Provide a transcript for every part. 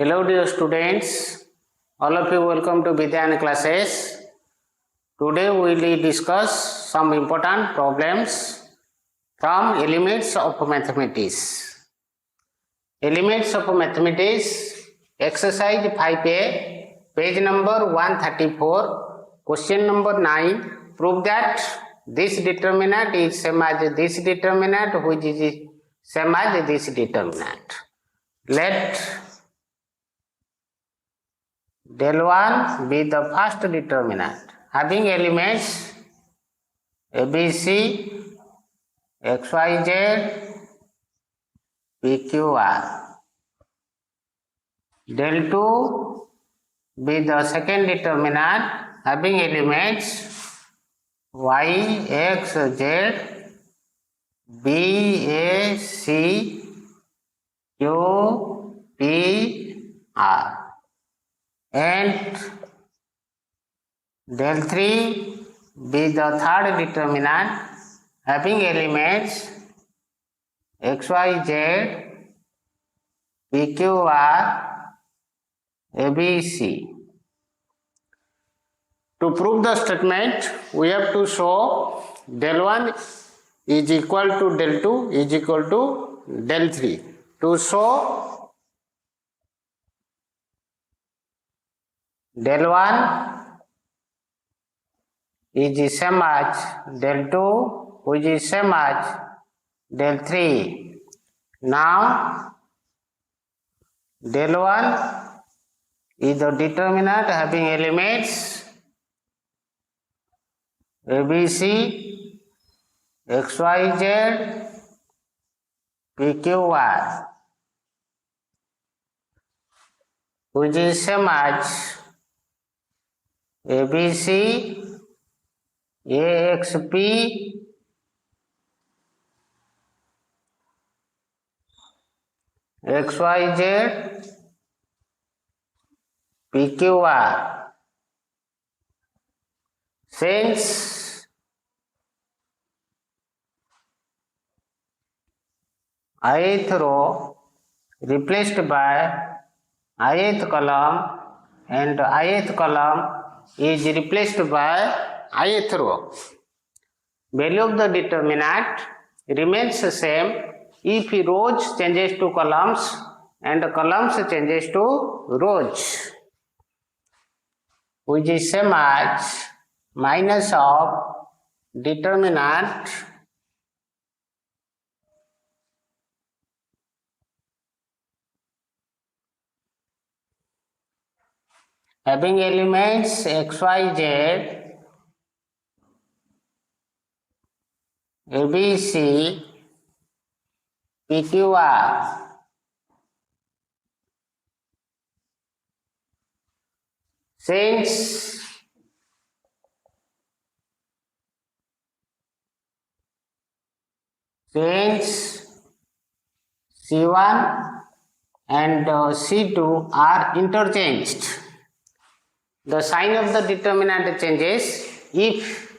Hello dear students, all of you welcome to Vidyan classes. Today we will discuss some important problems from elements of mathematics. Elements of mathematics, exercise 5a, page number 134, question number 9. Prove that this determinant is same as this determinant, which is same as this determinant. Let del 1 be the first determinant having elements ABC, XYZ, PQR. Del 2 be the second determinant having elements Y, X, Z, B, A, C, Q, P, R. And del 3 be the third determinant having elements XYZ, PQR, ABC. To prove the statement, we have to show del 1 is equal to del 2 is equal to del 3. To show del 1 is same as del 2, which is same as del 3. Now, del 1 is the determinant having elements ABC, XYZ, PQR, which is same as ABC, AXP, XYZ, PQR. Since ith row replaced by ith column and ith column is replaced by ith row, value of the determinant remains the same if rows changes to columns and columns changes to rows, which is same as minus of determinant having elements XYZ, ABC, PQR. Since C1 and C2 are interchanged, the sign of the determinant changes if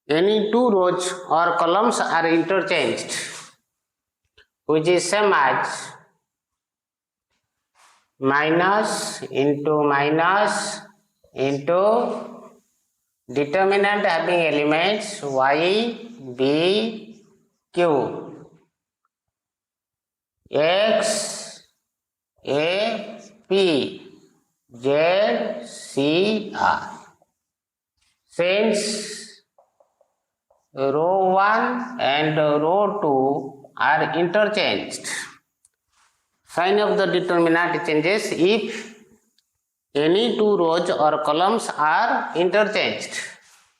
any two rows or columns are interchanged, which is same as minus into determinant having elements Y, B, Q, X, A, P, Z, C, R. Since row 1 and row 2 are interchanged, sign of the determinant changes if any two rows or columns are interchanged,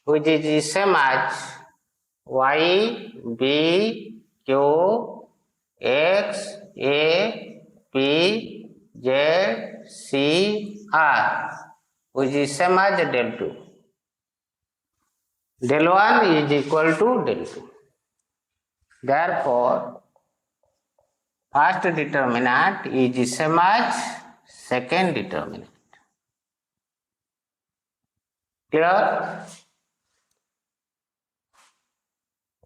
which is same as Y, B, Q, X, A, P, Z, C, R, which is same as del 2. Del 1 is equal to del 2. Therefore, first determinant is same as second determinant. Clear?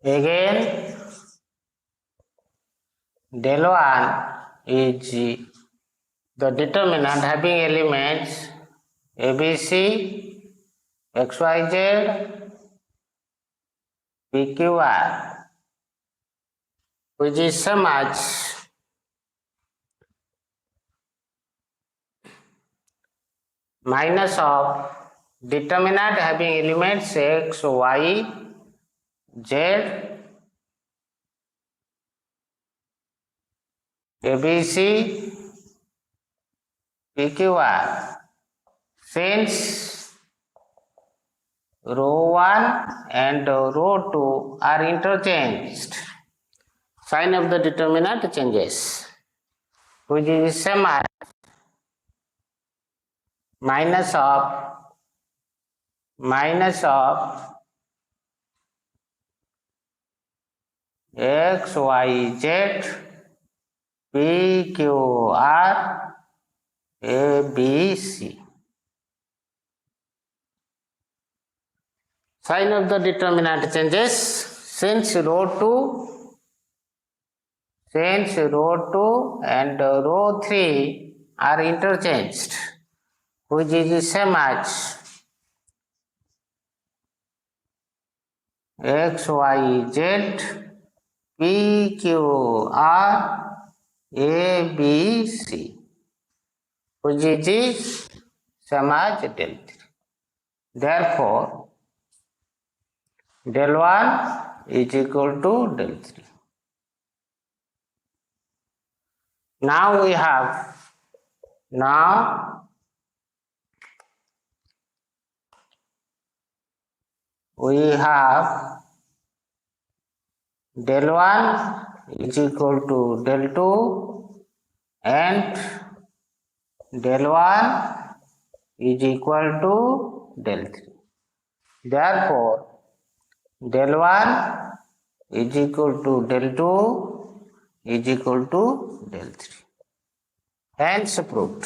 Again, del 1 is the determinant having elements ABC, XYZ, PQR, which is same as minus of determinant having elements X, Y, Z, ABC, PQR. Since row 1 and row 2 are interchanged, sign of the determinant changes, which is same as minus of X, Y, Z, P, Q, R, A, B, C. Sign of the determinant changes since row 2 and row 3 are interchanged, which is the same as X, Y, Z, P, Q, R, A, B, C, which is the same as del 3. Therefore, del 1 is equal to del 3. Now we have del 1 is equal to del 2 and del 1 is equal to del 3. Therefore, del 1 is equal to del 2 is equal to del 3. Hence proved.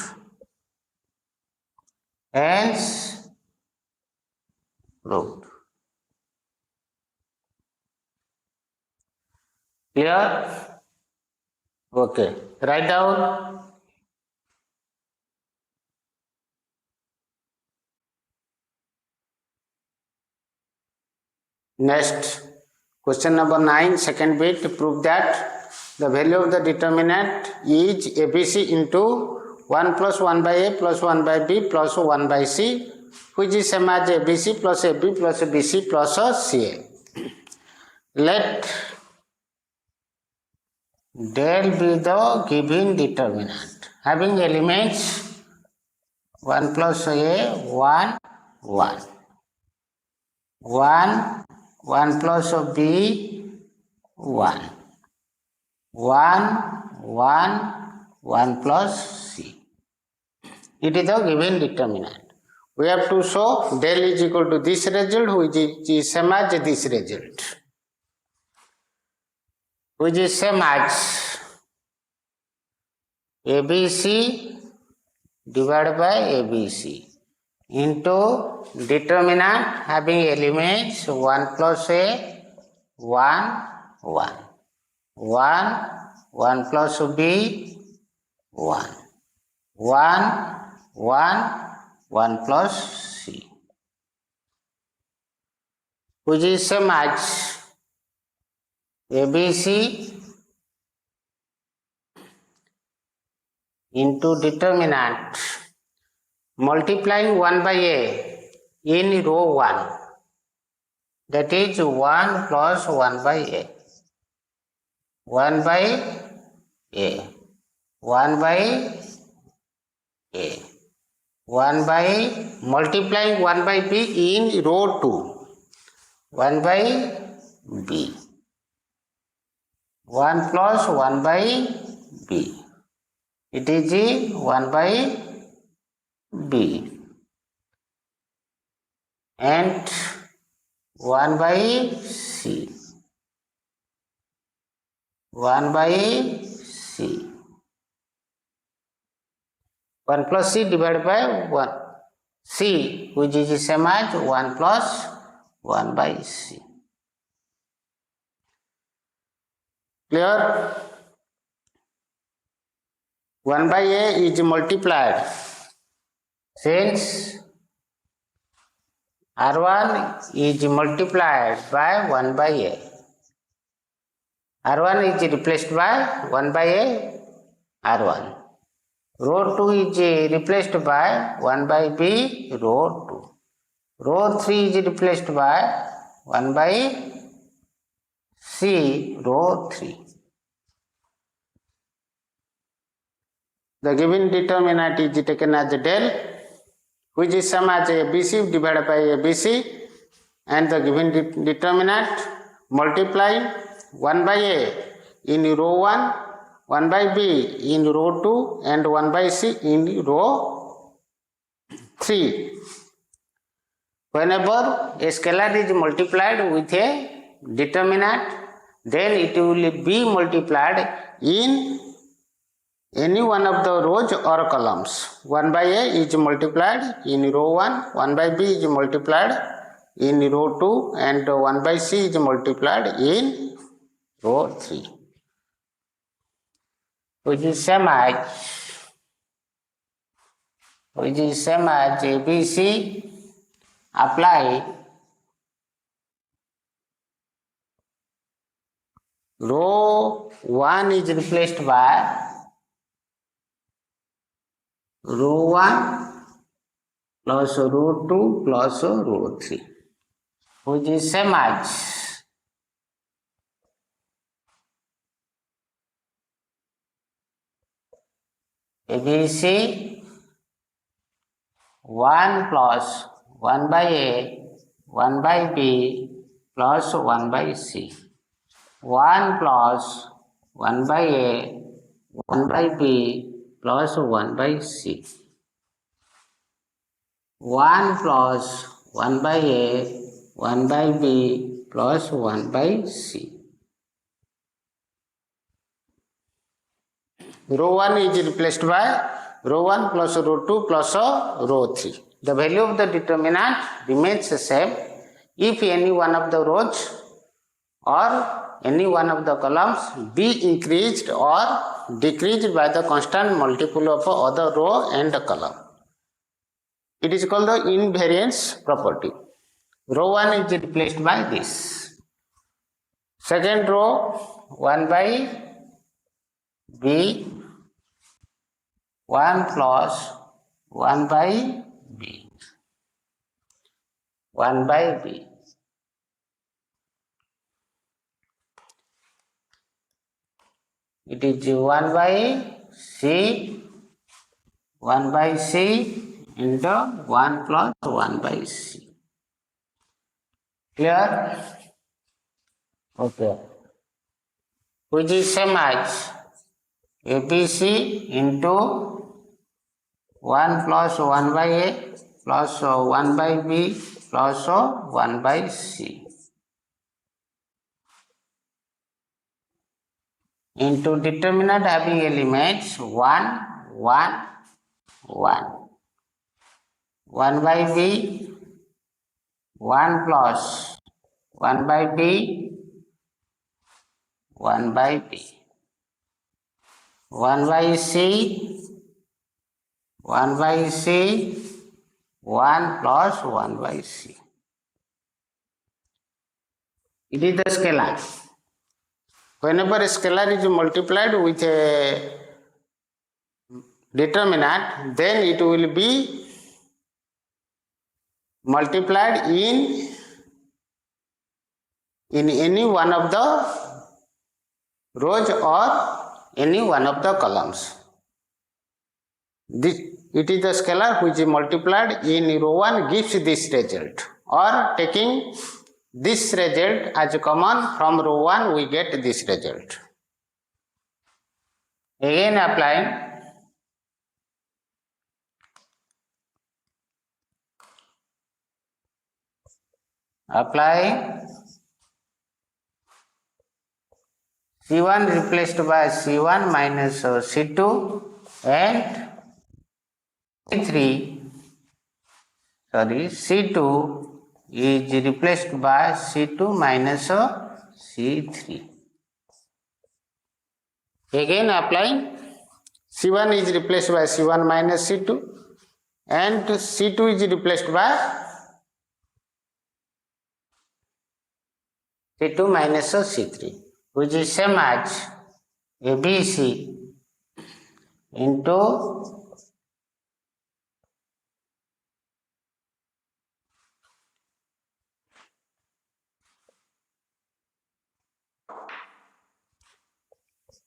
Clear? Okay. Write down. Next, question number 9, second bit, prove that the value of the determinant is ABC into 1 plus 1 by A plus 1 by B plus 1 by C, which is same as ABC plus AB plus BC plus CA. Let del be the given determinant having elements 1 plus A 1 1 1 plus B 1 1 plus C. It is the given determinant. We have to show del is equal to this result, which is same as this result, which is same as ABC divided by ABC into determinant having elements 1 plus A 1 1 plus B 1 1 plus C, which is same as ABC into determinant multiplying 1 by A in row 1, that is 1 plus 1 by A 1 by A 1 by A 1 by multiplying 1 by B in row 2 1 by B 1 plus 1 by B, it is the 1 by B and 1 by C 1 plus C divided by 1 C, which is the same as 1 plus 1 by C. Clear? 1 by a is multiplied, since R1 is multiplied by 1 by a. R1 is replaced by 1 by a R1. Row 2 is replaced by 1 by b row 2. Row 3 is replaced by 1 by c row 3. The given determinant is taken as del, which is sum as ABC divided by ABC, and the given determinant multiply 1 by a in row 1, 1 by b in row 2, and 1 by c in row 3. Whenever a scalar is multiplied with a determinant, then it will be multiplied in any one of the rows or columns. 1 by a is multiplied in row 1, 1 by b is multiplied in row 2, and 1 by c is multiplied in row 3, which is same as ABC. Apply row 1 is replaced by row 1 plus row 2 plus row 3, which is same as ABC 1 plus 1 by a, 1 by b plus 1 by c. 1 plus 1 by a, 1 by b plus 1 by c. 1 plus 1 by a, 1 by b plus 1 by c. Row 1 is replaced by row 1 plus row 2 plus row 3. The value of the determinant remains the same if any one of the rows or any one of the columns be increased or decreased by the constant multiple of other row and column. It is called the invariance property. Row 1 is replaced by this. Second row 1 by b, 1 plus 1 by b, 1 by b. It is 1 by c, 1 by c into 1 plus 1 by c. Clear? Okay. Which is same as ABC into 1 plus 1 by a plus 1 by b plus 1 by c into determinant having elements 1, 1, 1. 1 by b, 1 plus 1 by b, 1 by b. 1 by c, 1 by c, 1 plus 1 by c. It is the scalar. Whenever a scalar is multiplied with a determinant, then it will be multiplied in any one of the rows or any one of the columns. It is the scalar which is multiplied in row 1 gives this result, or taking this result as common from row 1 we get this result. Again applying C1 replaced by C1 minus C2 and C2 is replaced by C2 minus C3. Again applying C1 is replaced by C1 minus C2 and C2 is replaced by C2 minus C3, which is same as ABC into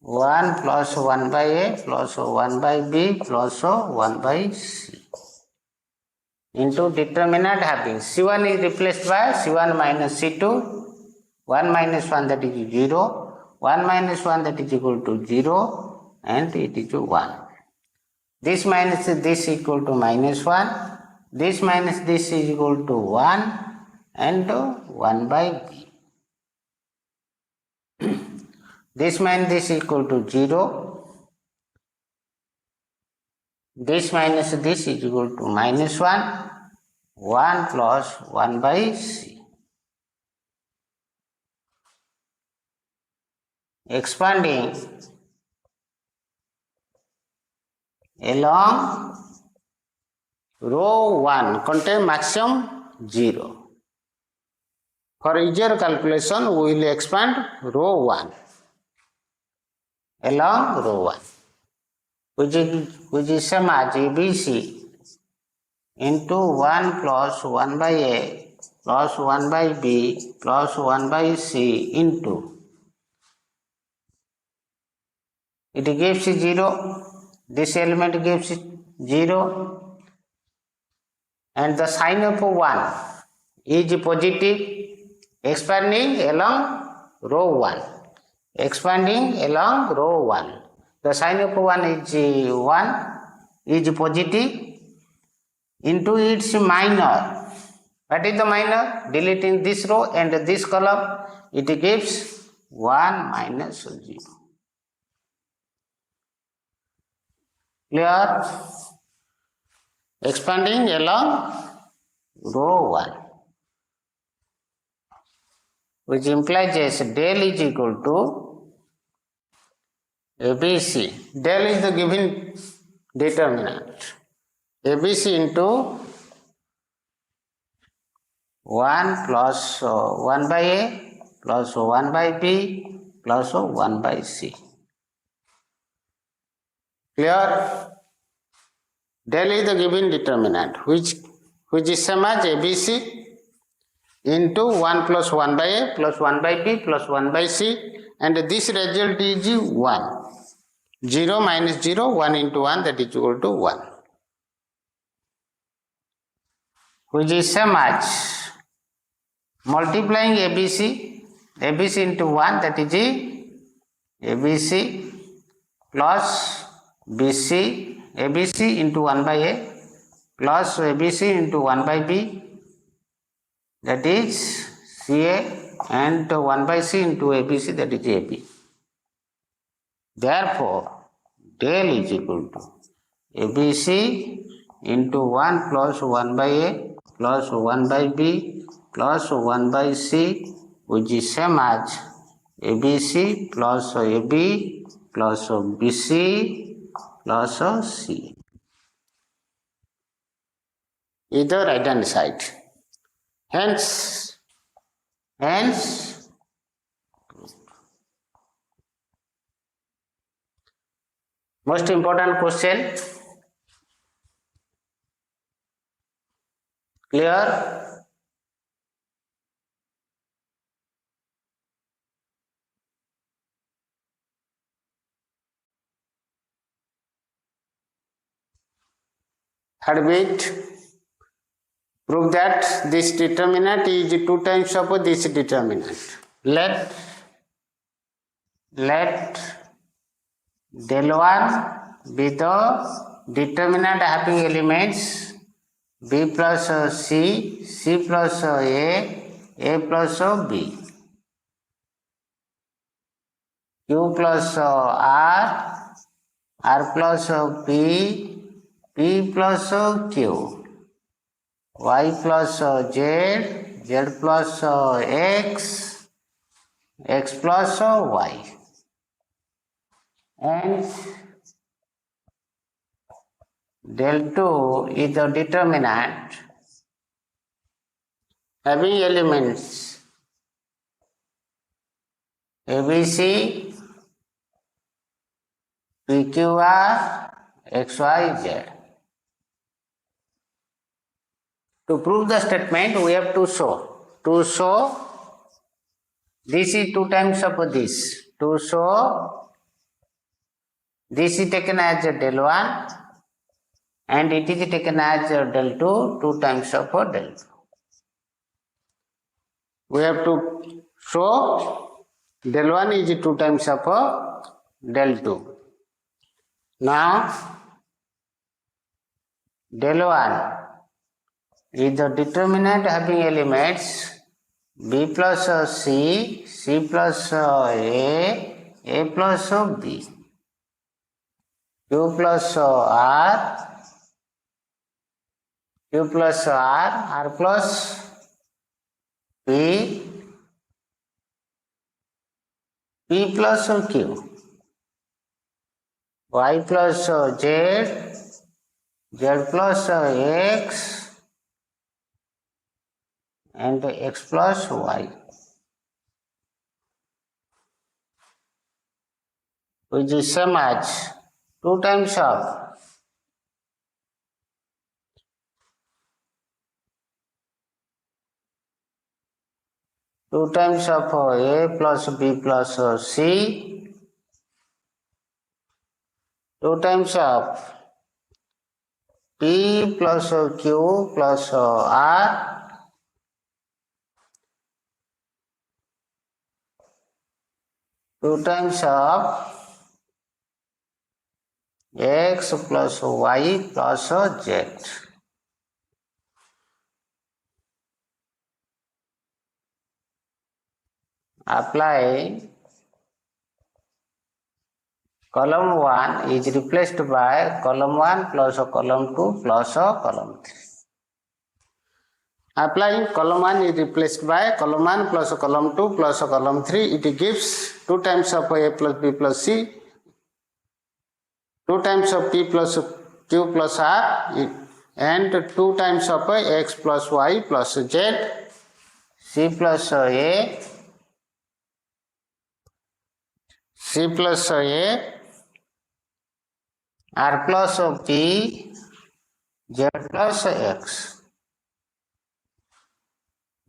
1 plus 1 by A plus 1 by B plus 1 by C into determinant having C1 is replaced by C1 minus C2, 1 minus 1 that is 0, 1 minus 1 that is equal to 0 and it is 1. This minus this equal to minus 1, this minus this is equal to 1 and 1 by B. This minus this equal to 0, this minus this is equal to minus 1, 1 plus 1 by C. Expanding along row 1 contain maximum 0. For easier calculation, we will expand row 1 along row 1, which is same as ABC into 1 plus 1 by A plus 1 by B plus 1 by C into, it gives 0, this element gives 0 and the sign of 1 is positive, expanding along row 1, expanding along row 1. The sign of 1 is positive into its minor. What is the minor? Deleting this row and this column, it gives 1 minus 0. Clear? Expanding along row 1, which implies as del is equal to ABC. Del is the given determinant. ABC into 1 plus 1 by A plus 1 by B plus 1 by C. Clear? Del is the given determinant, which is same as ABC into 1 plus 1 by A plus 1 by B plus 1 by C, and this result is 1. 0 minus 0, 1 into 1, that is equal to 1. Which is same as multiplying ABC into 1, that is ABC plus BC, ABC into 1 by A plus ABC into 1 by B, that is CA, and 1 by C into ABC, that is AB. Therefore, del is equal to ABC into 1 plus 1 by A plus 1 by B plus 1 by C, which is same as ABC plus AB plus BC plus C. Either right hand side. Hence, most important question. Clear? Third bit. Prove that this determinant is 2 times of this determinant. Let del 1 be the determinant having elements B plus C, C plus A plus B, Q plus R, R plus P, P plus Q, Y plus Z, Z plus X, X plus Y, and del 2 is the determinant having elements ABC, PQR, XYZ. To prove the statement, we have to show. To show, this is 2 times of this. To show, this is taken as del 1 and it is taken as del 2, 2 times of del 2. We have to show del 1 is 2 times of del 2. Now, del 1 is the determinant having elements B plus C, C plus A plus B, Q plus R, Q plus R plus P, P plus Q, Y plus Z, Z plus X, and X plus Y, which is same as 2 times of 2 times of A plus B plus C, 2 times of P plus Q plus R, 2 times of X plus Y plus Z. Apply column 1 is replaced by column 1 plus column 2 plus column 3. Applying column 1 is replaced by column 1 plus column 2 plus column 3. It gives 2 times of A plus B plus C, 2 times of P plus Q plus R, and 2 times of X plus Y plus Z, C plus A, C plus A, R plus P, Z plus X,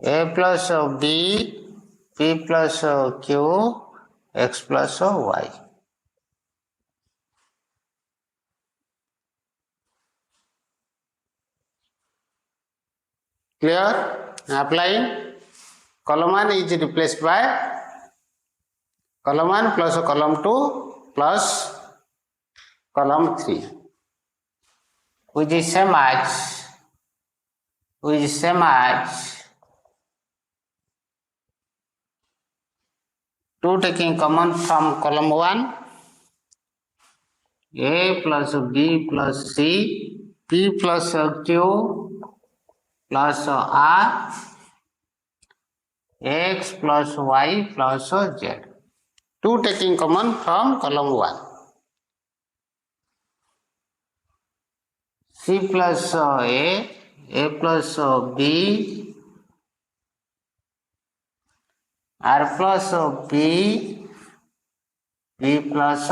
A plus B, P plus Q, X plus Y. Clear? Applying column 1 is replaced by column 1 plus column 2 plus column 3, which is same as 2 taking common from column 1, A plus B plus C, P plus Q plus R, X plus Y plus Z. 2 taking common from column 1. C plus A plus B, R plus P, P plus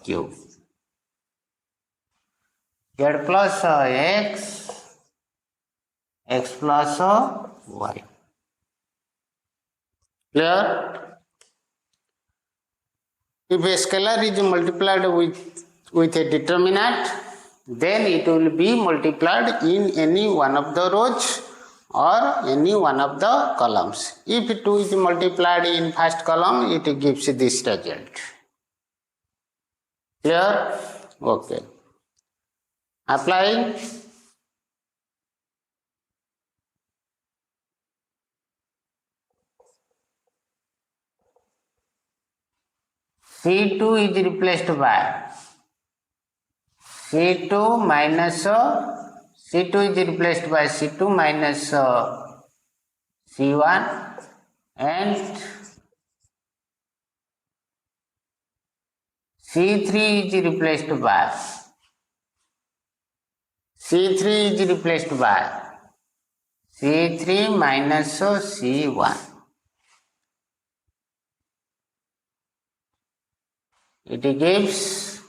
Q, Z plus X, X plus Y. Clear? If a scalar is multiplied with a determinant, then it will be multiplied in any one of the rows or any one of the columns. If 2 is multiplied in first column, it gives this result. Clear? Okay. Applying C2 is replaced by C2 minus C2 is replaced by C2 minus C1 and C3 is replaced by C3 is replaced by C3 minus C1. It gives,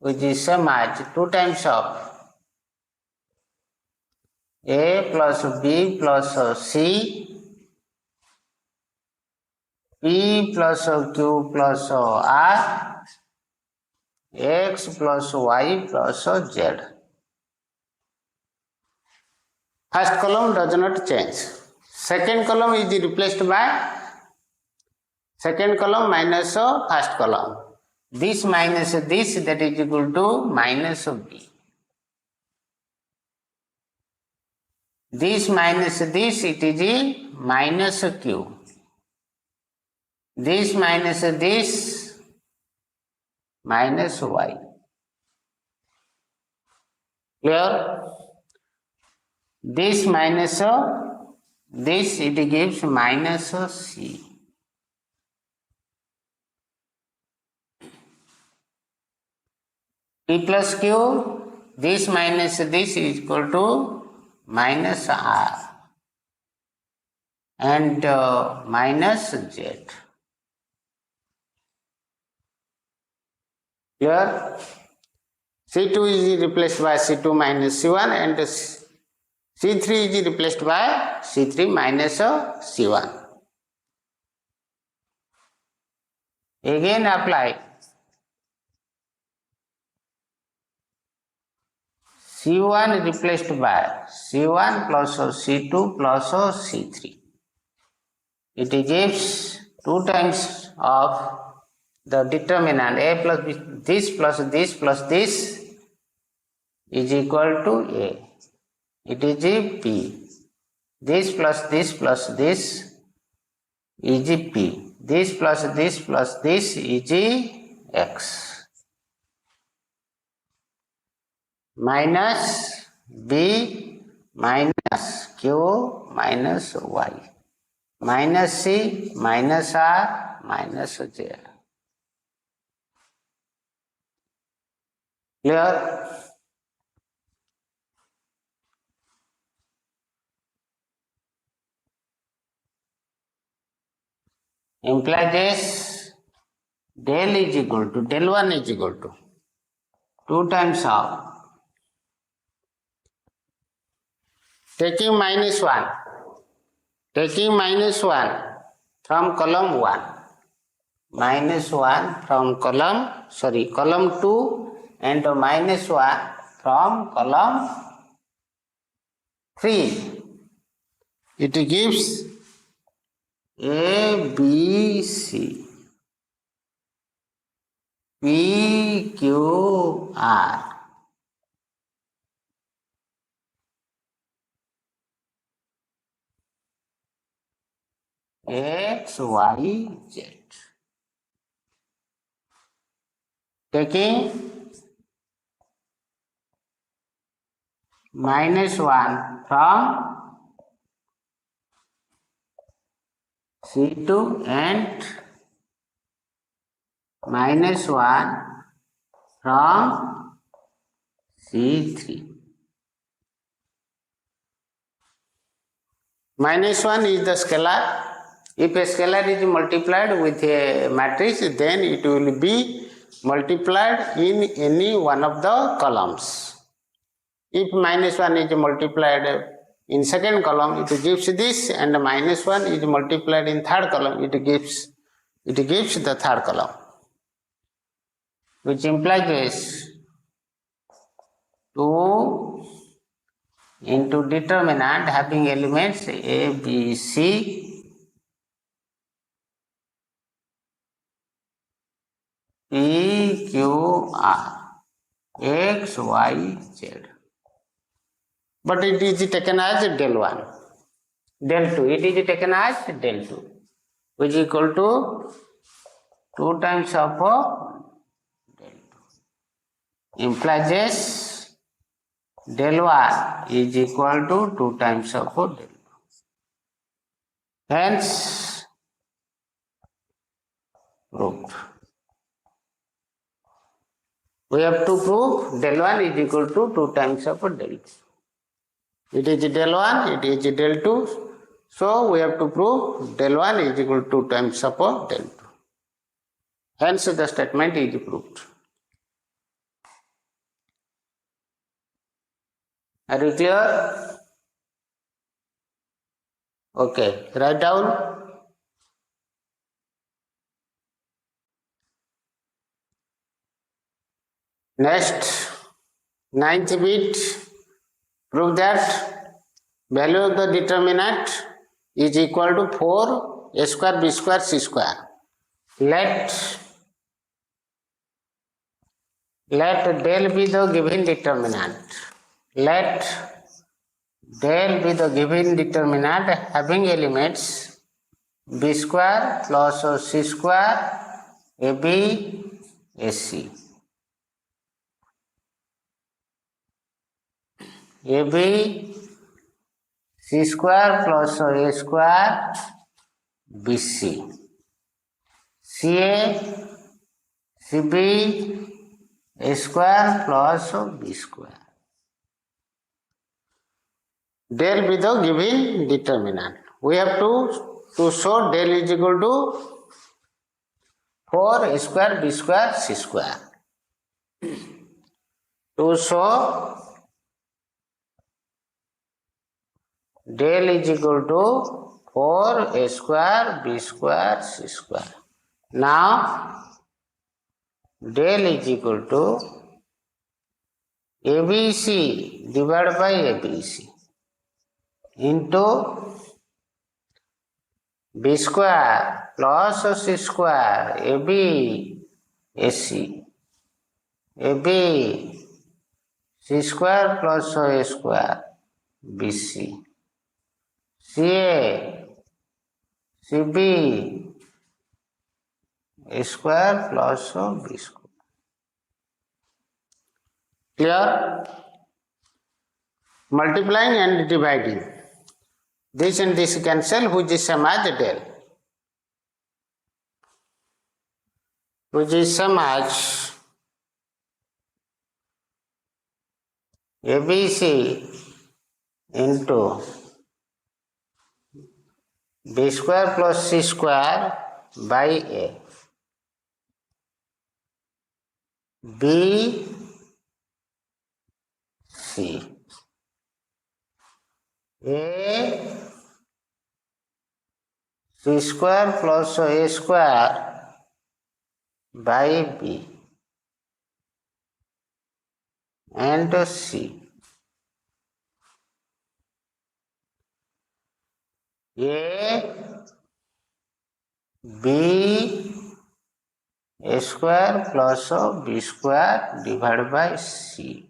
which is same as 2 times of A plus B plus C, P plus Q plus R, X plus Y plus Z. First column does not change. Second column is replaced by second column minus first column. This minus this, that is equal to minus B. This minus this, it is minus Q. This minus this, minus Y. Clear? This minus this, it gives minus C. P plus Q, this minus this is equal to minus R and minus Z. Here C2 is replaced by C2 minus C1 and C3 is replaced by C3 minus C1. Again apply C1 replaced by C1 plus C2 plus C3. It gives 2 times of the determinant A plus B, this plus this plus this is equal to A. It is P. This plus this plus this is P. This plus this is X. Minus B minus Q minus Y. Minus C minus R minus Z. Clear? Implies this del is equal to del 1 is equal to 2 times of taking minus 1 from column 1, minus 1 from column 2 and minus 1 from column 3. It gives A, B, C, P, Q, R. X, Y, Z. Taking minus 1 from C2 and minus 1 from C3. Minus 1 is the scalar. If a scalar is multiplied with a matrix, then it will be multiplied in any one of the columns. If minus 1 is multiplied in second column, it gives this, and minus 1 is multiplied in third column, it gives the third column, which implies this 2 into determinant having elements A, B, C, P, Q, R, X, Y, Z. But it is taken as del 1, del 2. It is taken as del 2, which is equal to 2 times of del 2. Implies this del 1 is equal to 2 times of del 2. Hence, proved. We have to prove del 1 is equal to 2 times of del 2. It is del 1, it is del 2. So we have to prove del 1 is equal to 2 times of del 2. Hence the statement is proved. Are you clear? Okay, write down. Next, ninth bit, prove that value of the determinant is equal to 4 a square b square c square. Let del be the given determinant. Let del be the given determinant having elements b square plus c square ab ac. AB c square plus a square BC. CA CB a square plus b square. Del be the given determinant. We have to show del is equal to 4 a square b square c square. To show del is equal to 4 a square b square c square. Now del is equal to ABC divided by ABC into b square plus c square AB AC AB c square plus a square BC CA CB a square plus b square. Clear? Multiplying and dividing. This and this cancel, which is same as del. Which is same as ABC into b square plus c square by a. B C A c square plus a square by b and c. A b a square plus b square divided by c.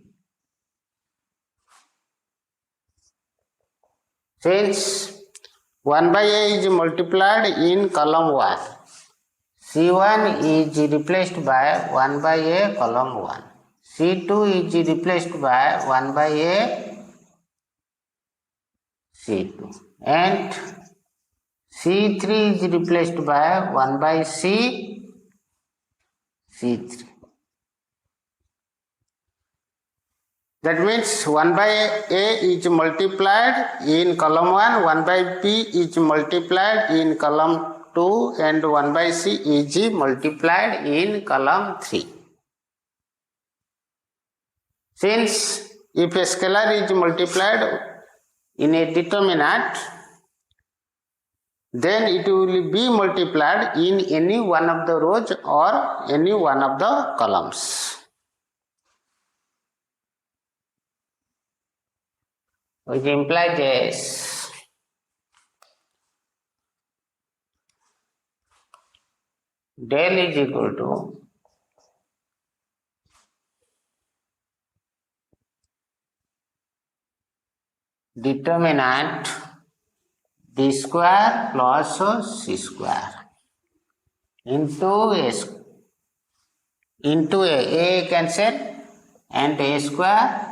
Since 1 by a is multiplied in column 1, C1 is replaced by 1 by a column 1. C2 is replaced by 1 by a C2. And C3 is replaced by 1 by C3. That means 1 by A is multiplied in column 1, 1 by B is multiplied in column 2 and 1 by C is multiplied in column 3. Since if a scalar is multiplied in a determinant, then it will be multiplied in any one of the rows or any one of the columns. Which implies this. Del is equal to determinant b square plus c square into a cancel and a square.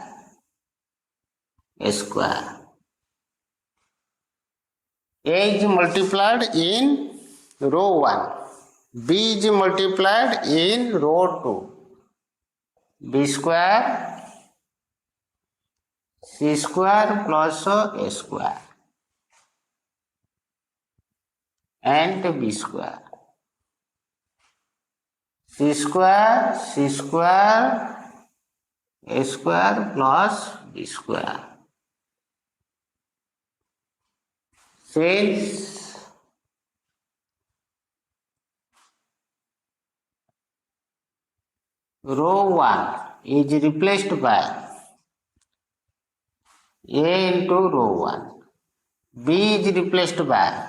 A is multiplied in row 1, b is multiplied in row b square c square plus a square and b square. C square a square plus b square. Since row 1 is replaced by a into row 1, b is replaced by,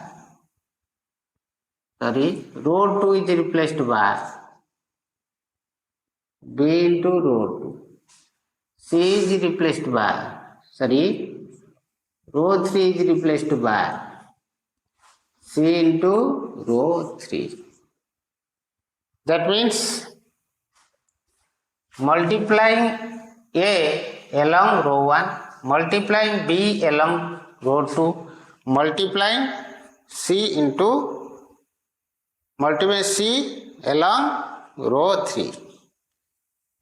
row 2 is replaced by b into row 2, c is replaced by, row 3 is replaced by c into row 3. That means multiplying A along row 1, multiplying B along row 2, multiplying C along row 3.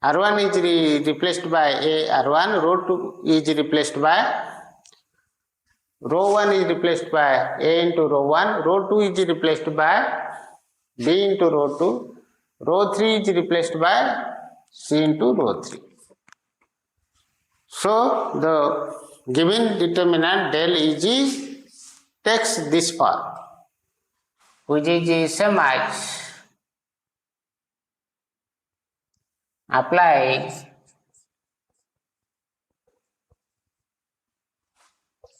R1 is replaced by A, R1, row 2 is replaced by, row 1 is replaced by A into row 1, row 2 is replaced by B into row 2, row 3 is replaced by C into row 3. So, the given determinant del Eg takes this form, which is same as apply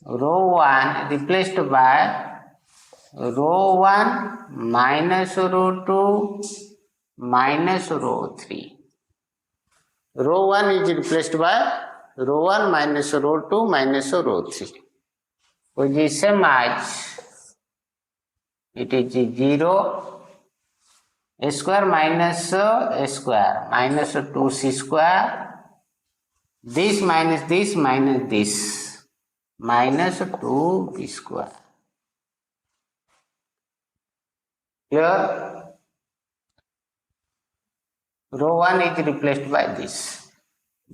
row 1 replaced by row 1 minus row 2 minus row 3. Row 1 is replaced by row 1 minus row 2 minus row 3, which is same as, it is 0 a square minus 2c square, this minus this minus 2b square. Here row 1 is replaced by this,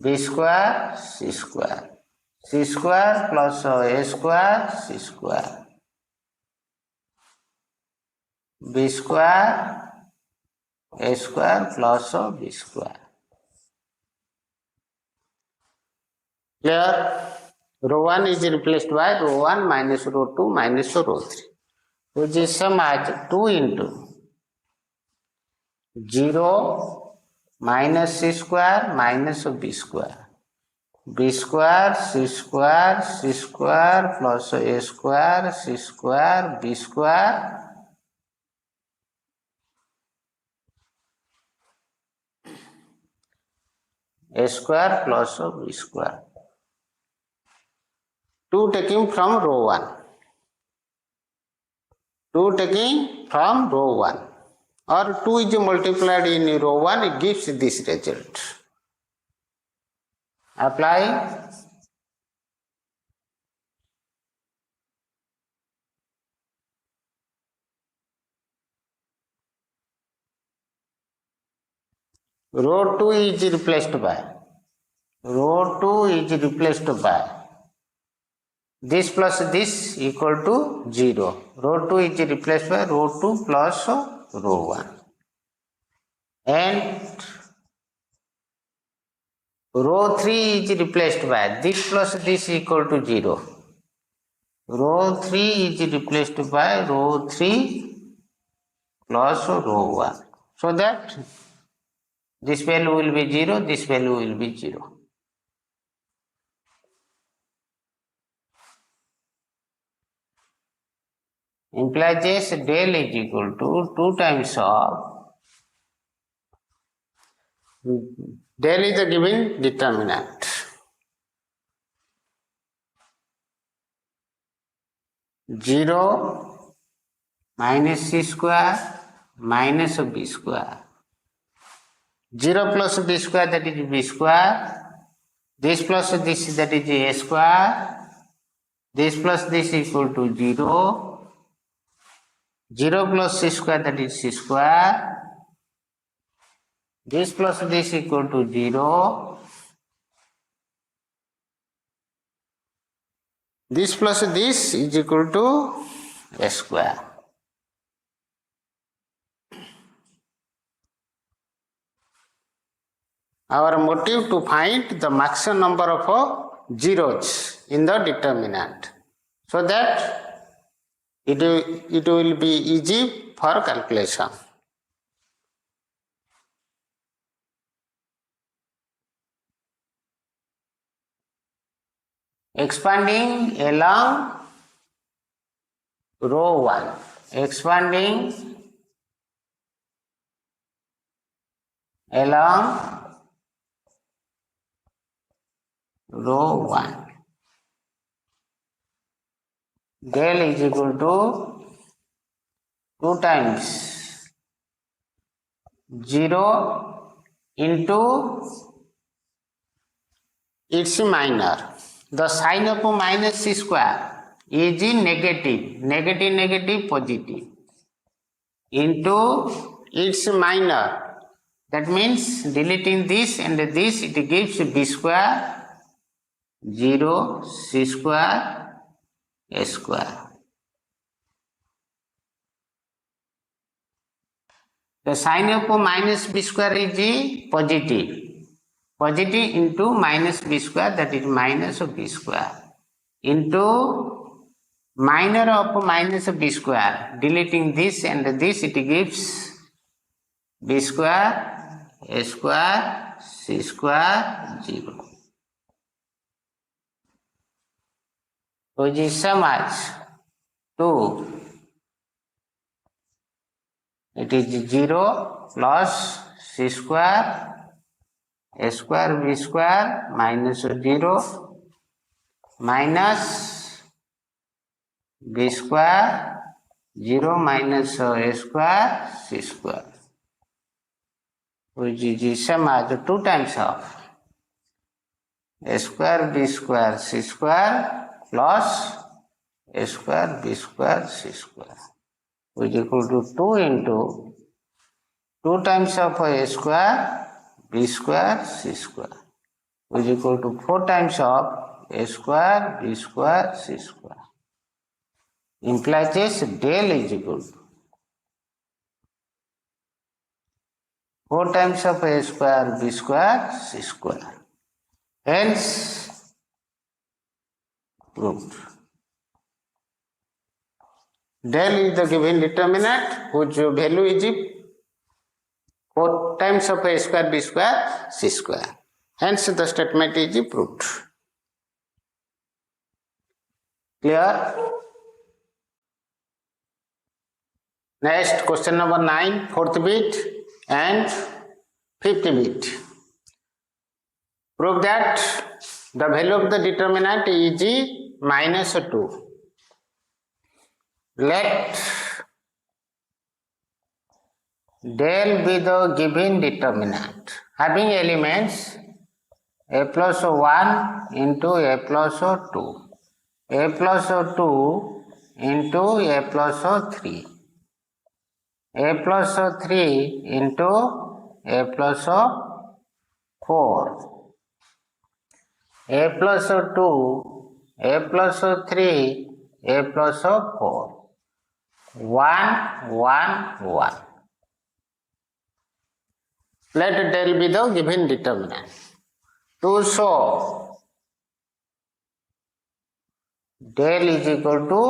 b square c square, c square plus a square c square, b square a square plus b square. Here row 1 is replaced by row 1 minus row 2 minus row 3, which is same as 2 into 0 minus c square minus b square, b square c square plus a square c square b square a square plus b square. 2 taking from row 1, 2 taking from row 1, or 2 is multiplied in row 1, it gives this result. Apply row 2 is replaced by, this plus this equal to 0. Row 2 is replaced by row 2 plus row 1. And row 3 is replaced by this plus this equal to 0. Row 3 is replaced by row 3 plus row 1. So that this value will be 0, this value will be 0. Implies this del is equal to 2 times of, del is the given determinant, 0 minus c square minus b square, 0 plus b square, that is b square, this plus this, that is a square, this plus this equal to 0, 0 plus c square, that is c square, This plus this equal to 0. This plus this is equal to a square. Our motive to find the maximum number of zeros in the determinant, so that it will be easy for calculation. Expanding along row 1. Expanding along row 1. Del is equal to 2 times 0 into its minor. The sign of minus c square is negative, negative, negative, positive, into its minor. That means deleting this and this, it gives b square, 0, c square, a square. The sign of minus b square is positive. Positive into minus b square, that is minus of b square, into minor of minus of b square. Deleting this and this, it gives b square, a square, c square, 0. Which is same as 2. It is 0 plus c square, a square, b square, minus 0, minus b square, 0 minus a square, c square, which is the same as 2 times of a square, b square, c square, plus a square, b square, c square, which is equal to 2 into 2 times of a square, b square, c square, which is equal to 4 times of a square, b square, c square. Implies del is equal to 4 times of a square, b square, c square. Hence, proved. Del is the given determinant whose value is 4 times of a square, b square, c square. Hence, the statement is proved. Clear? Next, question number 9, 4th bit and 5th bit. Prove that the value of the determinant is minus 2. Let del be the given determinant having elements a plus 1 into a plus 2, a plus 2 into a plus 3, a plus 3 into a plus 4, a plus 2, a plus 3, a plus 4, 1, 1, 1. Let del be the given determinant. To show del is equal to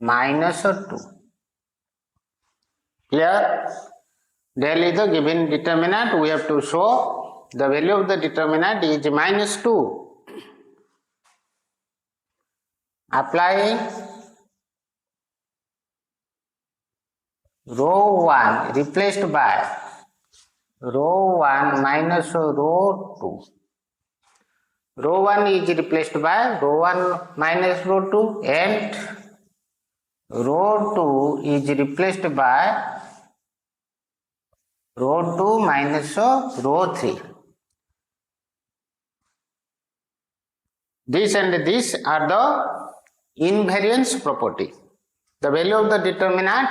minus 2. Clear? Del is the given determinant. We have to show the value of the determinant is minus 2. Applying row 1 replaced by row 1 minus row 2. Row 1 is replaced by row 1 minus row 2 and row 2 is replaced by row 2 minus row 3. This and this are the invariance property. The value of the determinant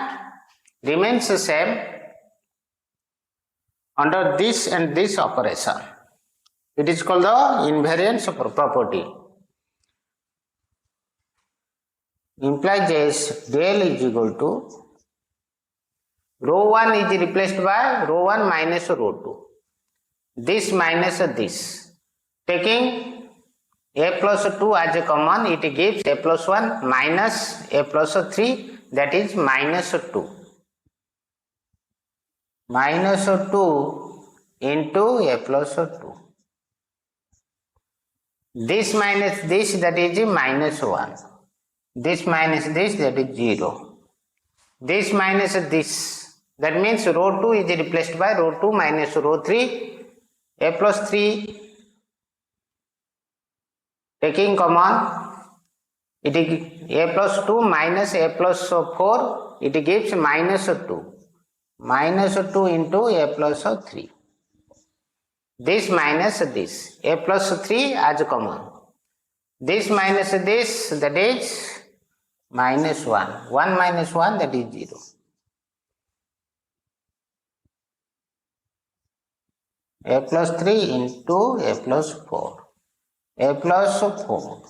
remains the same under this and this operation. It is called the invariance property. Implies this del is equal to rho 1 is replaced by rho 1 minus rho 2. This minus this. Taking a plus 2 as a common, it gives a plus 1 minus a plus 3, that is minus 2. Minus 2 into a plus 2. This minus this, that is minus 1. This minus this, that is 0. This minus this, that means rho 2 is replaced by rho 2 minus rho 3, a plus 3. Taking common, it is a plus 2 minus a plus 4, it gives minus 2. Minus 2 into a plus 3. This minus this, a plus 3 as common. This minus this, that is minus 1. 1 minus 1, that is 0. A plus 3 into a plus 4. A plus 4,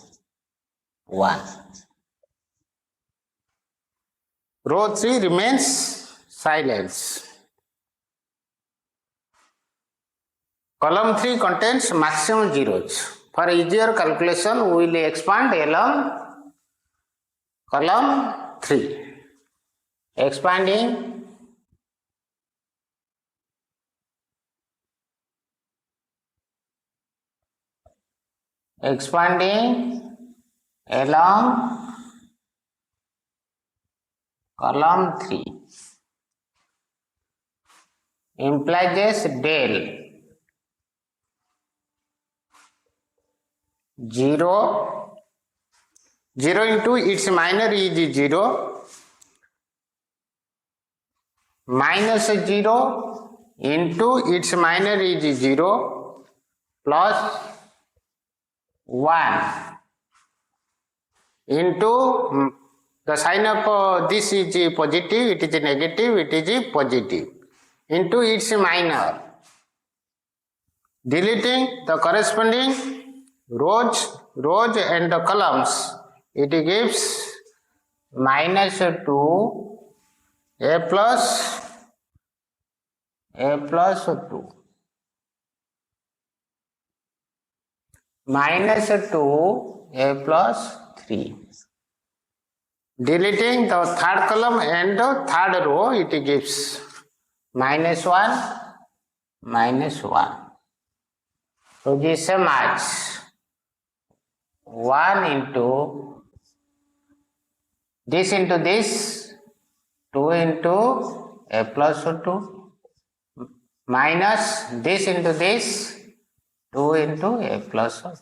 1. Row 3 remains silence. Column 3 contains maximum zeros. For easier calculation, we will expand along column 3. Expanding along column 3 implies del 0 into its minor is 0 minus 0 into its minor is 0 plus 1 into the sign of this is positive, it is negative, it is positive, into its minor. Deleting the corresponding rows and the columns, it gives minus 2 a plus 2 minus 2 a plus 3. Deleting the third column and the third row, it gives minus 1 minus 1. So this same as 1 into this 2 into a plus 2 minus this into this 2 into a plus 3.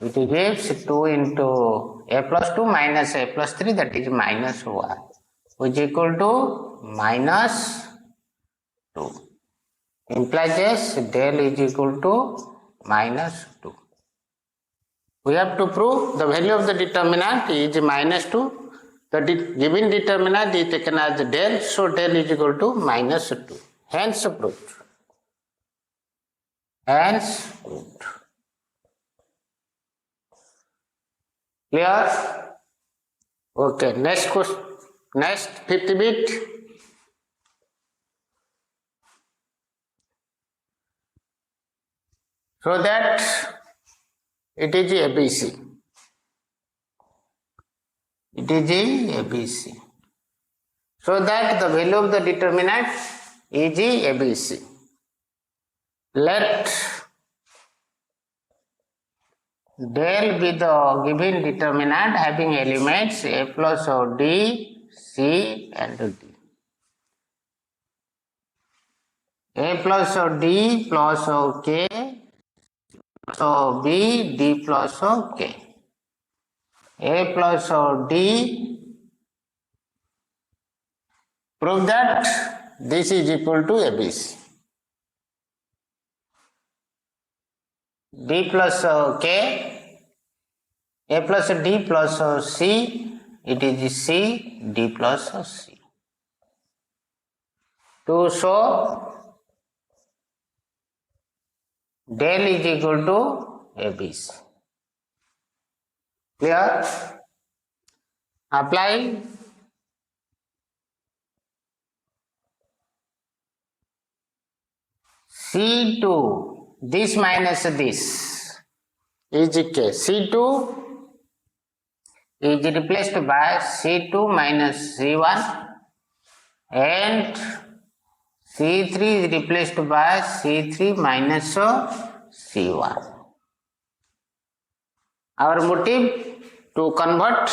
It gives 2 into a plus 2 minus a plus 3, that is minus 1, which is equal to minus 2. Implies del is equal to minus 2. We have to prove the value of the determinant is minus 2. The given determinant is taken as del, so del is equal to minus 2. Hence proved. Clear? Okay, next question. Next, fifth bit. So that it is ABC. It is ABC. So that the value of the determinant is ABC. Let del be the given determinant having elements a plus of D, C and D. A plus of D plus of K plus of B, D plus of K. A plus of D, prove that this is equal to ABC. D plus K, A plus D plus C, it is C, D plus C. to show del is equal to ABC. Clear? Apply C2, this minus this is K. C2 is replaced by C2 minus C1 and C3 is replaced by C3 minus C1. Our motive to convert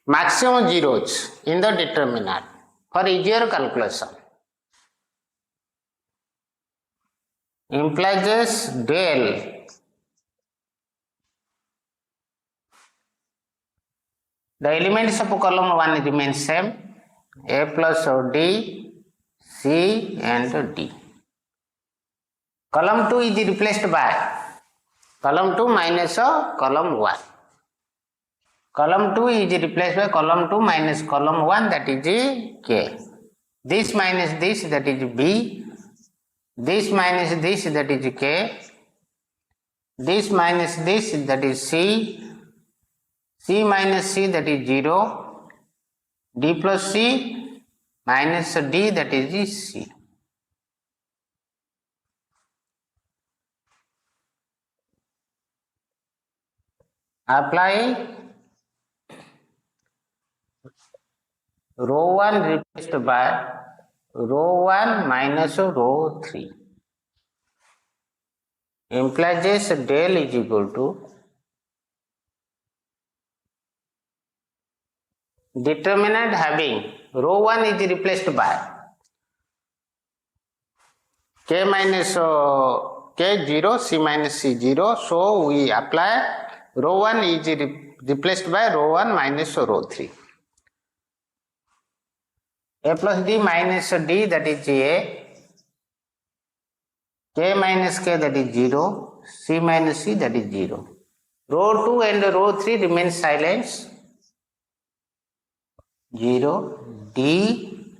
maximum zeros in the determinant for easier calculation. Implies del the elements of column 1 remain same, A plus D, C and D. Column 2 is replaced by column 2 minus column 1. Column 2 is replaced by column 2 minus column 1, that is K. This minus this, that is B. This minus this, that is K. This minus this, that is C. C minus C, that is 0. D plus C minus D, that is C. Apply row 1 replaced by row 1 minus row 3. Implies del is equal to determinant having row 1 is replaced by K minus K 0, C minus C 0. So we apply row 1 is replaced by row 1 minus row 3. A plus D minus D, that is A. K minus K, that is 0. C minus C, that is 0. Row 2 and row 3 remain silent. 0, D,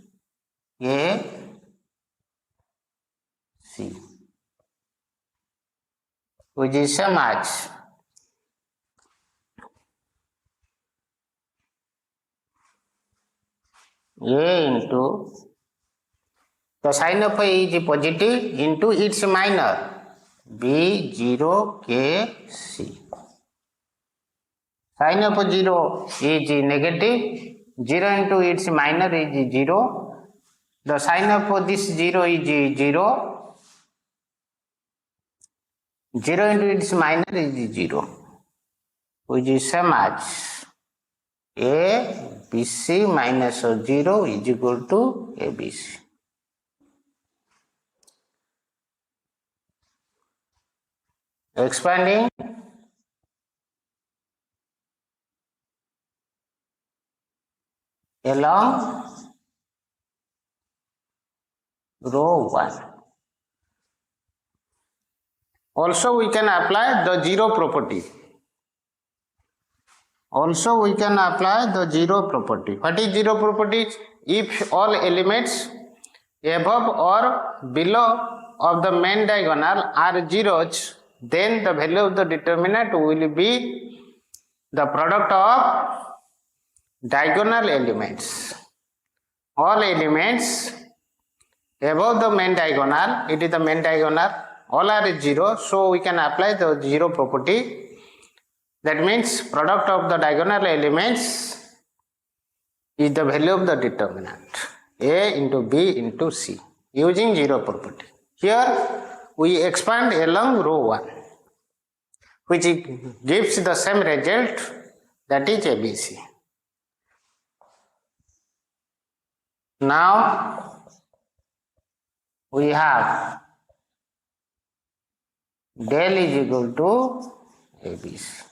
A, C. Which is a match. A into the sign of A is positive into its minor B 0 K C. Sign of 0 is negative. 0 into its minor is 0. The sign of this 0 is 0. 0 into its minor is 0. Which is same as A B C minus 0 is equal to A B C. Expanding along row 1. Also we can apply the zero property. Also we can apply the zero property. What is zero property? If all elements above or below of the main diagonal are zeros, then the value of the determinant will be the product of diagonal elements. All elements above the main diagonal, it is the main diagonal, all are 0, so we can apply the zero property. That means product of the diagonal elements is the value of the determinant A into B into C using zero property. Here we expand along row 1, which gives the same result, that is ABC. Now we have del is equal to ABC.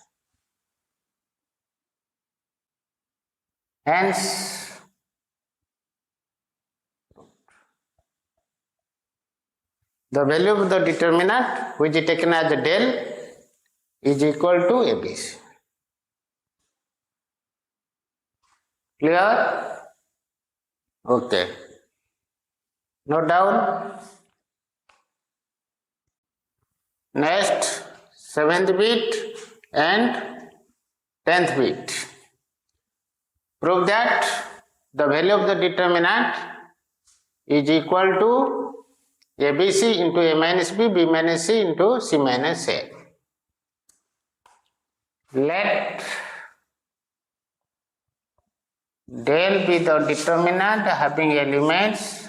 Hence, the value of the determinant, which is taken as the del, is equal to ABC. Clear? Okay. Note down. Next, 7th bit and 10th bit. Prove that the value of the determinant is equal to ABC into A minus B minus C into C minus A. Let del be the determinant having elements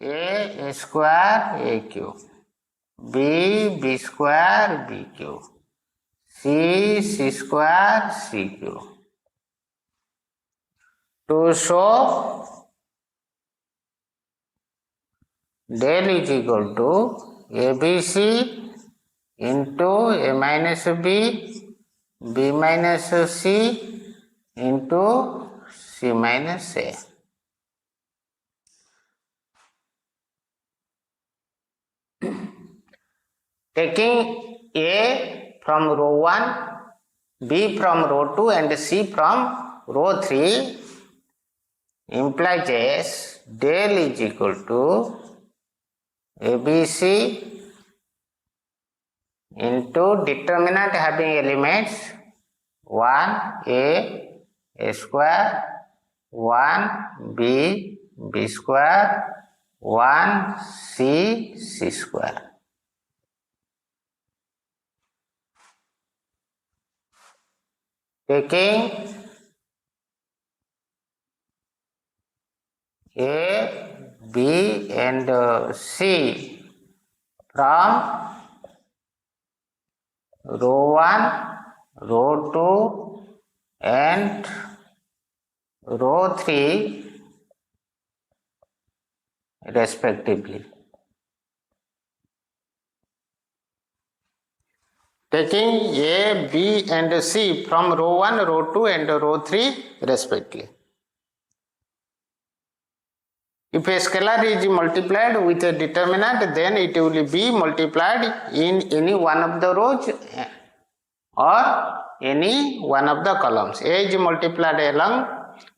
A square A cube, B square B cube, C square C cube. To show del is equal to ABC into A minus B minus C into C minus A. Taking A from row 1, B from row 2 and C from row 3 implies del is equal to ABC into determinant having elements 1 A square, 1 B square, 1 C square. Taking A, B and C from row 1, row 2 and row 3 respectively. Taking A, B and C from row 1, row 2 and row 3 respectively. If a scalar is multiplied with a determinant, then it will be multiplied in any one of the rows or any one of the columns. A is multiplied along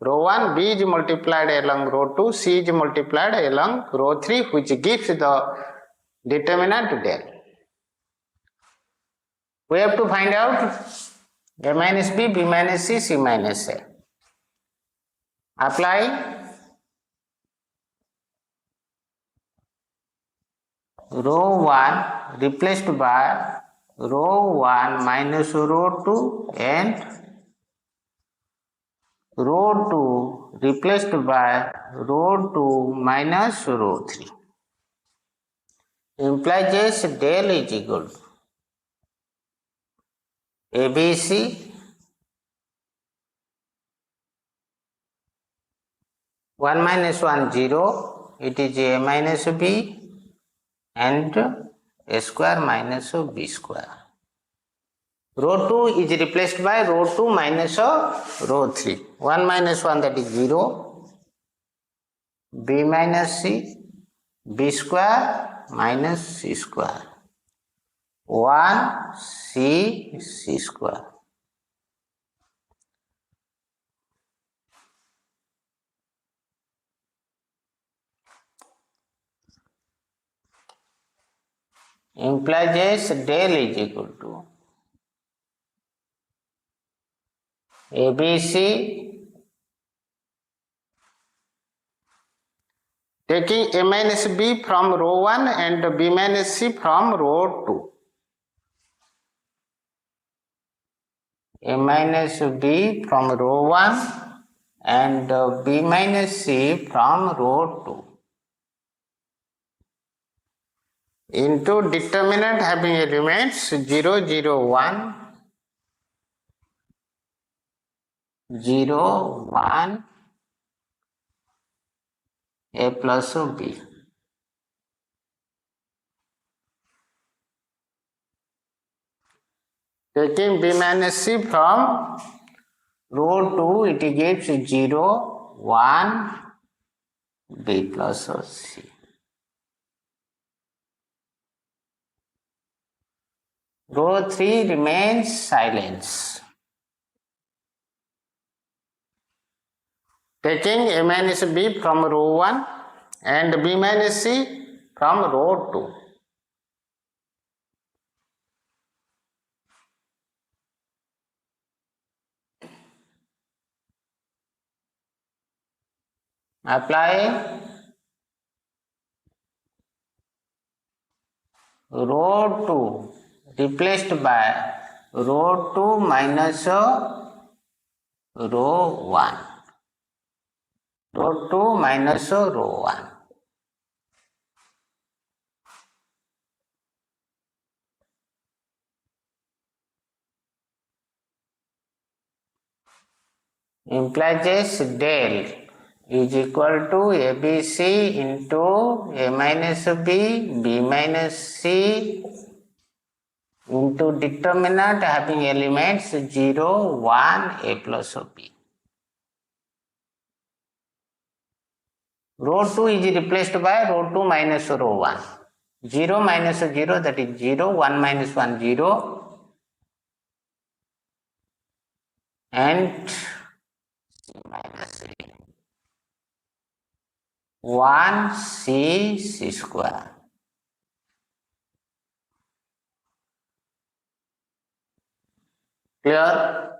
row 1, B is multiplied along row 2, C is multiplied along row 3, which gives the determinant del. We have to find out A minus B minus C minus A. Apply row 1 replaced by row 1 minus row 2 and row 2 replaced by row 2 minus row 3. Implies del is equal to ABC 1 minus 1 0, it is A minus B and A square minus B square. Row 2 is replaced by row 2 minus row 3. 1 minus 1, that is 0. B minus C, B square minus C square. 1 C square. Implies del is equal to ABC taking A minus B from row 1 and B minus C from row 2. A minus B from row 1 and B minus C from row 2 into determinant having elements 0 0 1 0 1 A plus B. Taking B minus C from row 2, it gives 0 1 B plus C. Row 3 remains silence. Taking A minus B from row 1 and B minus C from row 2. Apply row 2 replaced by row 2 minus row 1. Row 2 minus row 1. Implies del is equal to ABC into A minus B, B minus C into determinant having elements 0, 1, A plus B. Row 2 is replaced by row 2 minus row 1. 0 minus 0, that is 0, 1 minus 1, 0, and minus 3. 1 C square. Clear?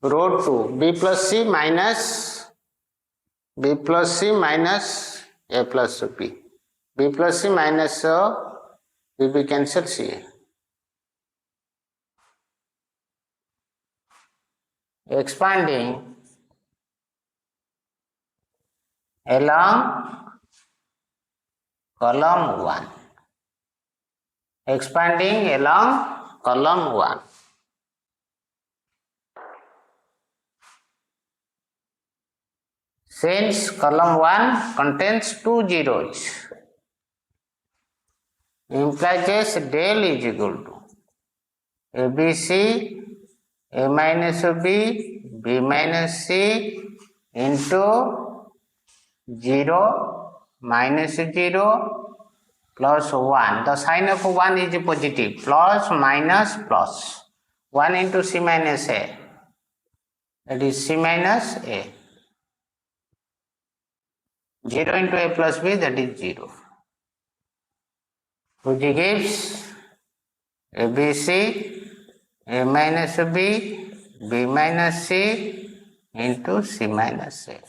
Row 2 B plus C minus A plus B. B plus C minus will be cancelled here. Expanding along column 1. Expanding along column 1. Since column 1 contains 2 zeros, implies del is equal to ABC, A minus B, B minus C into 0, minus 0, plus 1. The sign of 1 is positive, plus, minus, plus. 1 into C minus A, that is C minus A. 0 into A plus B, that is 0. Which gives ABC, A minus B, B minus C into C minus A.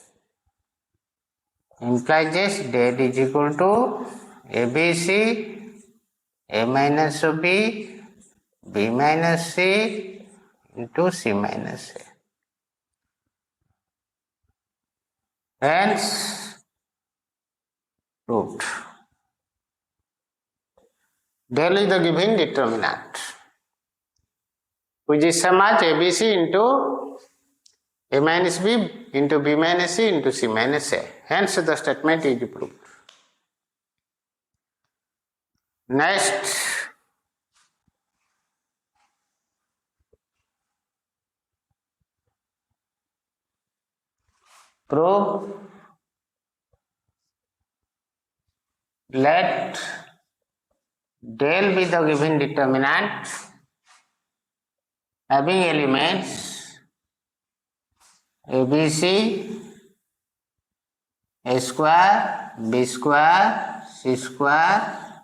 Implies del is equal to ABC, A minus B, B minus C into C minus A. Hence, proved. Del is the given determinant, which is same as ABC into A minus B into B minus C into C minus A. Hence, the statement is proved. Next, prove let del be the given determinant having elements ABC, A square, B square, C square,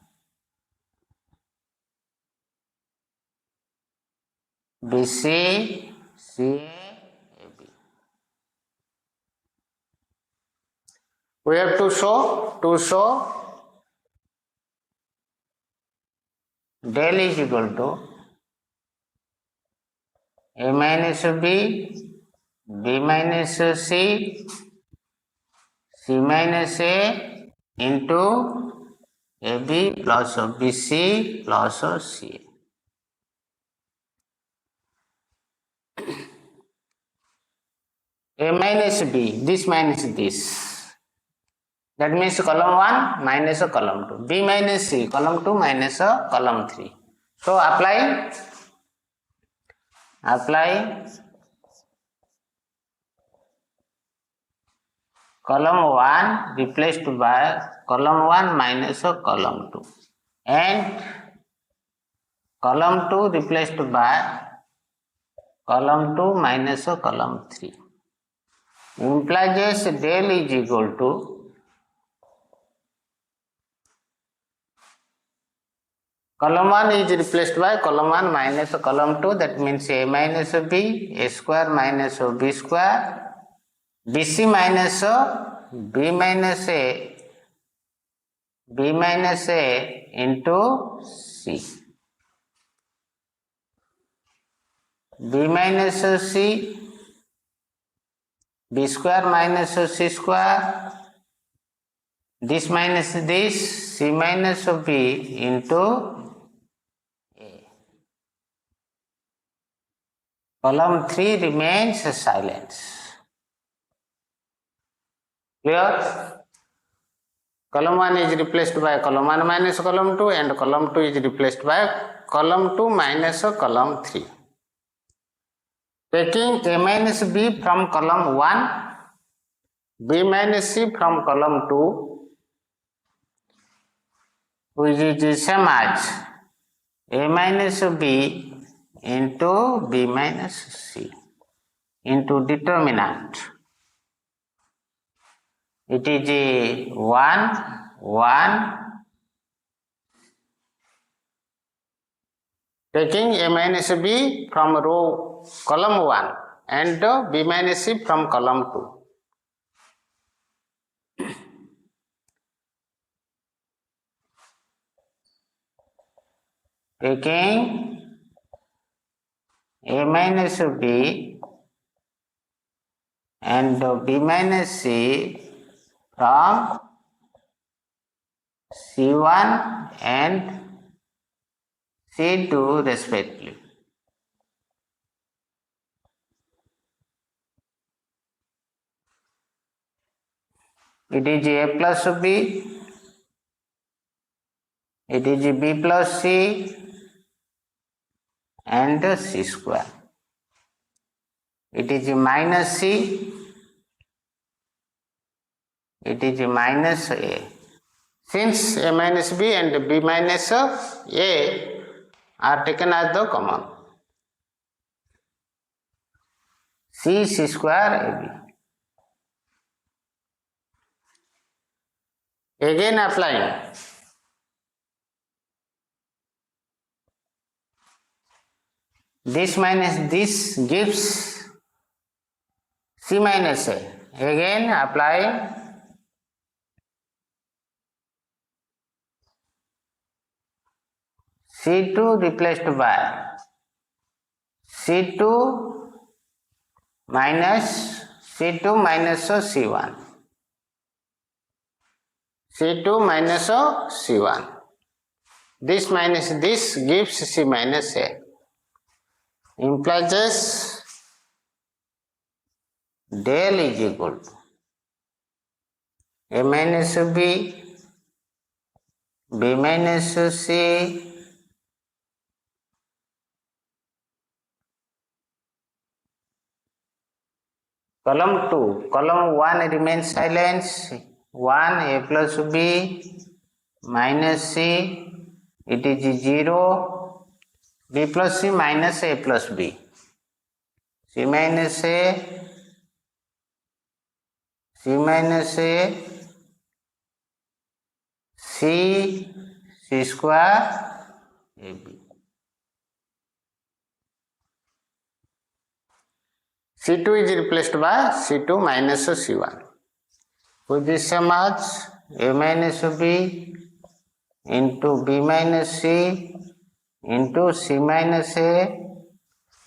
BC, CA, AB. We have to show del is equal to A minus B, B minus C, C minus A into AB plus BC plus CA. A minus B, this minus this. That means column 1 minus column 2. B minus C, column 2 minus column 3. So apply column 1 replaced by column 1 minus column 2 and column 2 replaced by column 2 minus column 3. Implies del is equal to Column 1 is replaced by column 1 minus column 2, that means A minus B, A square minus B square, BC minus B minus A into C. B minus C, B square minus C square, this minus this, C minus B into A. Column 3 remains silent. Clear? Column 1 is replaced by column 1 minus column 2 and column 2 is replaced by column 2 minus column 3. Taking A minus B from column 1, B minus C from column 2, which is the same as A minus B into B minus C into determinant. It is a 1, 1. Taking A minus B from row column 1 and B minus C from column 2. Taking A minus B and B minus C from C1 and C2 respectively. It is A plus B, it is B plus C and C square. It is minus C, it is minus A. Since A minus B and B minus A are taken as the common, C square AB. Again applying. This minus this gives C minus A. Again applying. C2 replaced by C2 minus C1. C2 minus C1. This minus this gives C minus A. Implies del is equal to A minus B, B minus C, column 2, column 1 remains silent, 1 A plus B minus C, it is 0, B plus C minus A plus B, C minus A, C minus A, C square AB. C2 is replaced by C2 minus C1. Which is same as A minus B into B minus C into C minus A.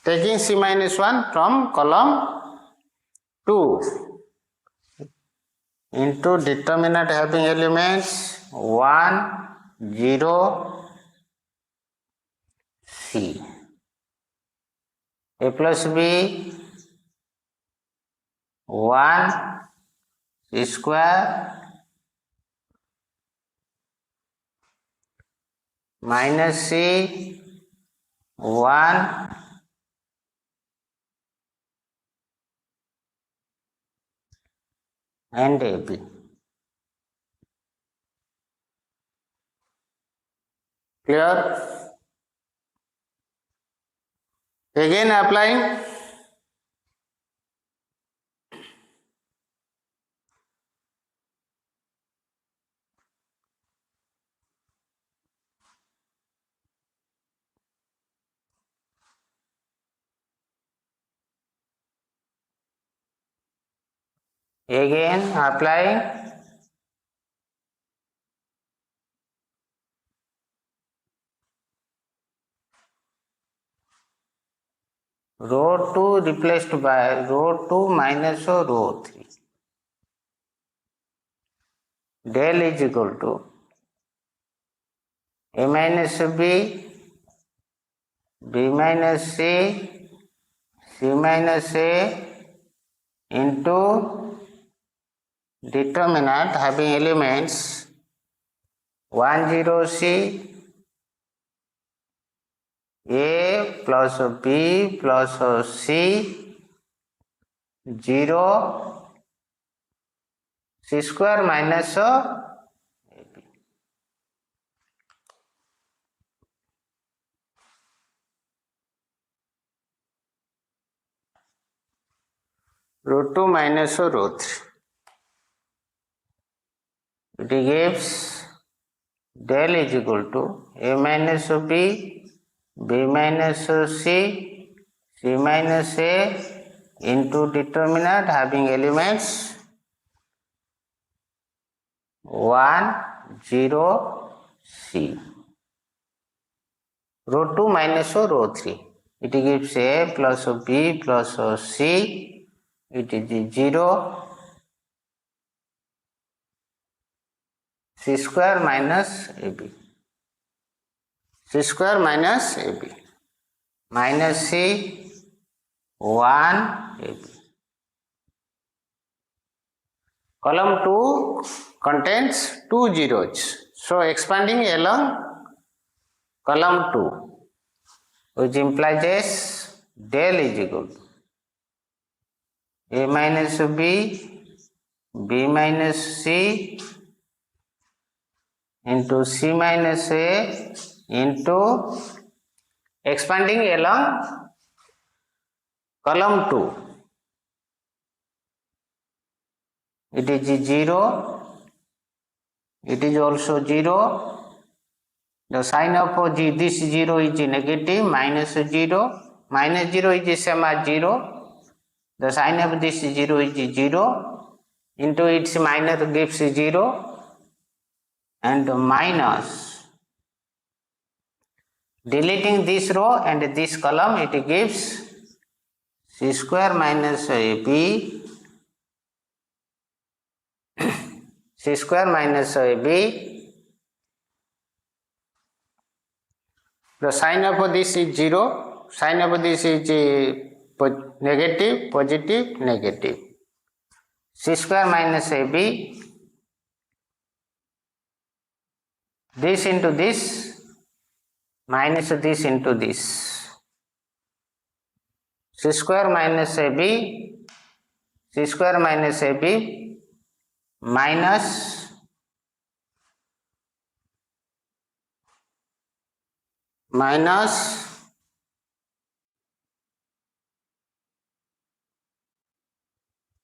Taking C minus 1 from column 2 into determinant having elements 1, 0, C. A plus B 1 C square minus C 1 and AB. Clear? Again applying. Again applying row 2 replaced by row 2 minus row 3. Del is equal to a minus b, b minus c, c minus a into determinant having elements 1 0 c, a plus b plus c 0 c square minus ab. Row 2 minus row 3. It gives del is equal to a minus b, b minus c, c minus a into determinant having elements 1 0 c. Row 2 minus row 3. It gives a plus b plus c. It is 0 c square minus ab. C square minus ab. Minus c 1 ab. Column 2 contains 2 zeros. So expanding along column 2, which implies this del is equal to a minus b, b minus c into c minus a into expanding along column 2. It is 0, it is also 0. The sign of this 0 is negative, minus 0. Minus 0 is the same as 0. The sign of this 0 is 0. Into its minus gives 0. And minus. Deleting this row and this column, it gives c square minus ab, c square minus ab. The sign of this is 0, sign of this is negative, positive, negative. C square minus ab, this into this, minus this into this. C square minus ab, c square minus ab, minus minus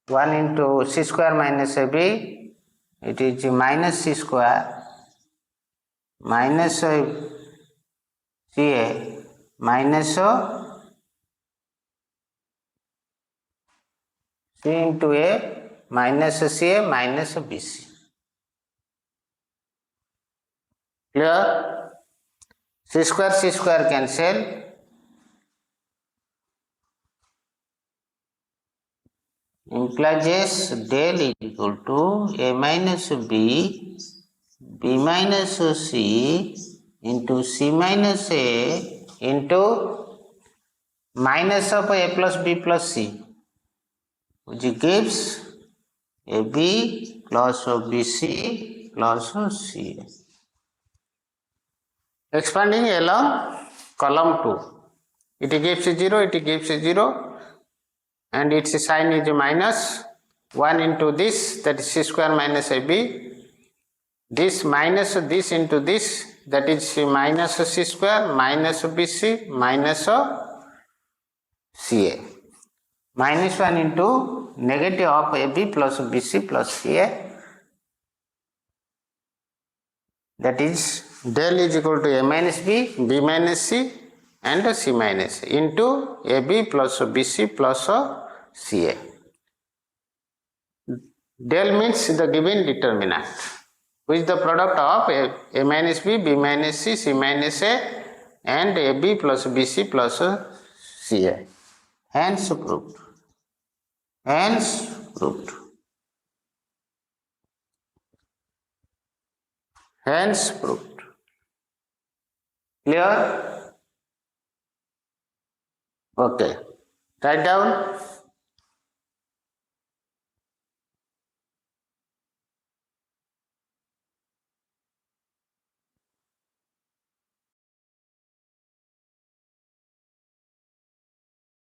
1 into c square minus ab, it is minus c square minus ca minus c into a minus ca minus bc. Clear? C square cancel. Implies del is equal to a minus b, b minus c into c minus a into minus of a plus b plus c, which gives a b plus bc plus c. Expanding along column 2, it gives 0, it gives 0, and its sign is minus 1 into this, that is c square minus ab, this minus this into this, that is minus c square minus bc minus ca, minus 1 into negative of ab plus bc plus ca, that is del is equal to a minus b, b minus c and c minus a into ab plus bc plus ca. Del means the given determinant, which is the product of A minus B, B minus C, C minus A, and AB plus BC plus CA. Hence proved. Hence proved. Hence proved. Clear? Okay. Write down.